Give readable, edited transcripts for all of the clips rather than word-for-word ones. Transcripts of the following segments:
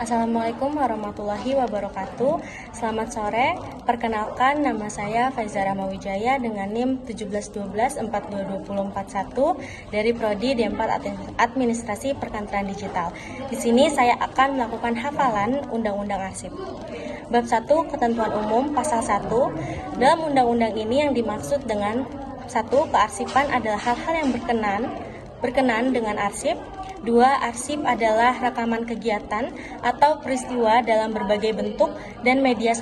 Assalamualaikum warahmatullahi wabarakatuh. Selamat sore. Perkenalkan, nama saya Faiza Ramawijaya dengan NIM 1712422041 dari Prodi D4 Administrasi Perkantoran Digital. Di sini saya akan melakukan hafalan Undang-Undang Arsip. Bab 1, Ketentuan Umum, Pasal 1. Dalam undang-undang ini yang dimaksud dengan 1. Kearsipan adalah hal-hal yang berkenan dengan arsip. 2. Arsip adalah rekaman kegiatan atau peristiwa dalam berbagai bentuk dan media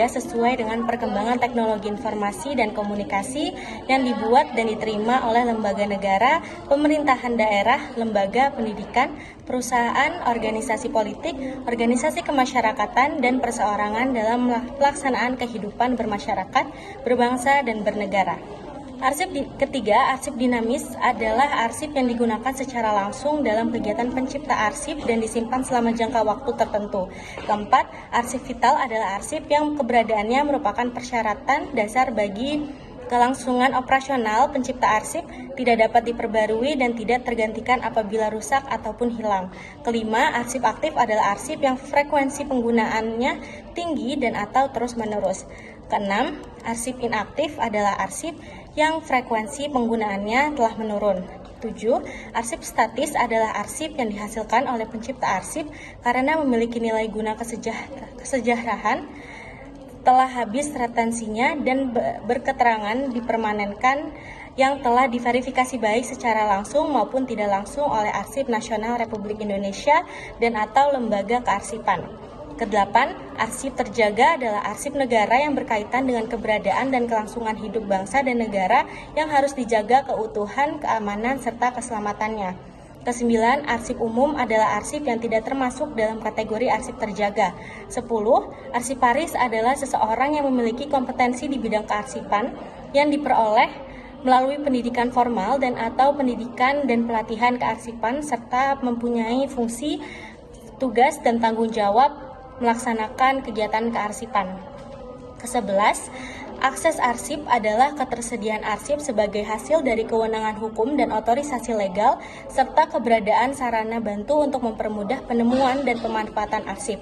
sesuai dengan perkembangan teknologi informasi dan komunikasi yang dibuat dan diterima oleh lembaga negara, pemerintahan daerah, lembaga pendidikan, perusahaan, organisasi politik, organisasi kemasyarakatan, dan perseorangan dalam pelaksanaan kehidupan bermasyarakat, berbangsa, dan bernegara. Ketiga, arsip dinamis adalah arsip yang digunakan secara langsung dalam kegiatan pencipta arsip dan disimpan selama jangka waktu tertentu. Keempat, arsip vital adalah arsip yang keberadaannya merupakan persyaratan dasar bagi kelangsungan operasional pencipta arsip, tidak dapat diperbarui dan tidak tergantikan apabila rusak ataupun hilang. Kelima, arsip aktif adalah arsip yang frekuensi penggunaannya tinggi dan atau terus-menerus. Keenam, arsip inaktif adalah arsip yang frekuensi penggunaannya telah menurun. 7. Arsip statis adalah arsip yang dihasilkan oleh pencipta arsip karena memiliki nilai guna kesejahteraan, telah habis retensinya dan berketerangan dipermanenkan yang telah diverifikasi baik secara langsung maupun tidak langsung oleh Arsip Nasional Republik Indonesia dan atau lembaga kearsipan. Kedelapan, arsip terjaga adalah arsip negara yang berkaitan dengan keberadaan dan kelangsungan hidup bangsa dan negara yang harus dijaga keutuhan, keamanan, serta keselamatannya. Kesembilan, arsip umum adalah arsip yang tidak termasuk dalam kategori arsip terjaga. 10. Arsiparis adalah seseorang yang memiliki kompetensi di bidang kearsipan yang diperoleh melalui pendidikan formal dan atau pendidikan dan pelatihan kearsipan serta mempunyai fungsi, tugas, dan tanggung jawab melaksanakan kegiatan kearsipan. Ke-11, akses arsip adalah ketersediaan arsip sebagai hasil dari kewenangan hukum dan otorisasi legal, serta keberadaan sarana bantu untuk mempermudah penemuan dan pemanfaatan arsip.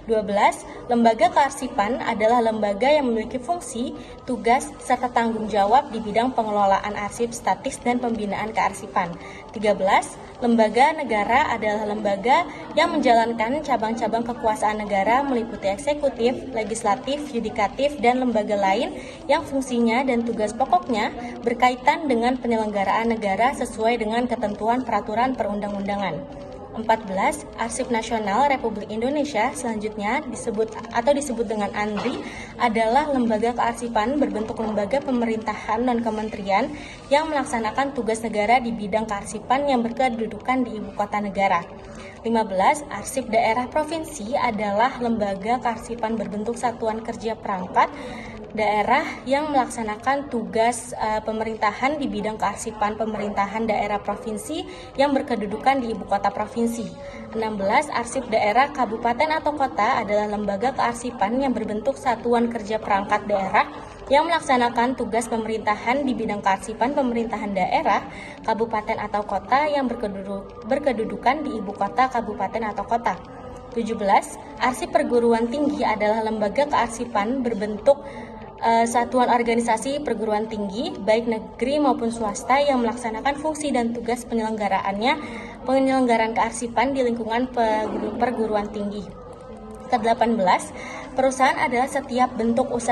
12. Lembaga kearsipan adalah lembaga yang memiliki fungsi, tugas, serta tanggung jawab di bidang pengelolaan arsip statis dan pembinaan kearsipan. 13. Lembaga negara adalah lembaga yang menjalankan cabang-cabang kekuasaan negara meliputi eksekutif, legislatif, yudikatif, dan lembaga lain yang fungsinya dan tugas pokoknya berkaitan dengan penyelenggaraan negara sesuai dengan ketentuan peraturan perundang-undangan. 14. Arsip Nasional Republik Indonesia selanjutnya disebut dengan ANRI adalah lembaga kearsipan berbentuk lembaga pemerintahan non-kementerian yang melaksanakan tugas negara di bidang kearsipan yang berkedudukan di ibu kota negara. 15. Arsip Daerah Provinsi adalah lembaga kearsipan berbentuk satuan kerja perangkat daerah yang melaksanakan tugas pemerintahan di bidang kearsipan pemerintahan daerah provinsi yang berkedudukan di ibu kota provinsi. 16. Arsip daerah kabupaten atau kota adalah lembaga kearsipan yang berbentuk satuan kerja perangkat daerah yang melaksanakan tugas pemerintahan di bidang kearsipan pemerintahan daerah kabupaten atau kota yang berkedudukan di ibu kota kabupaten atau kota. 17. Arsip perguruan tinggi adalah lembaga kearsipan berbentuk satuan organisasi perguruan tinggi, baik negeri maupun swasta yang melaksanakan fungsi dan tugas penyelenggaraan kearsipan di lingkungan perguruan tinggi. Ke-18, perusahaan adalah setiap bentuk usaha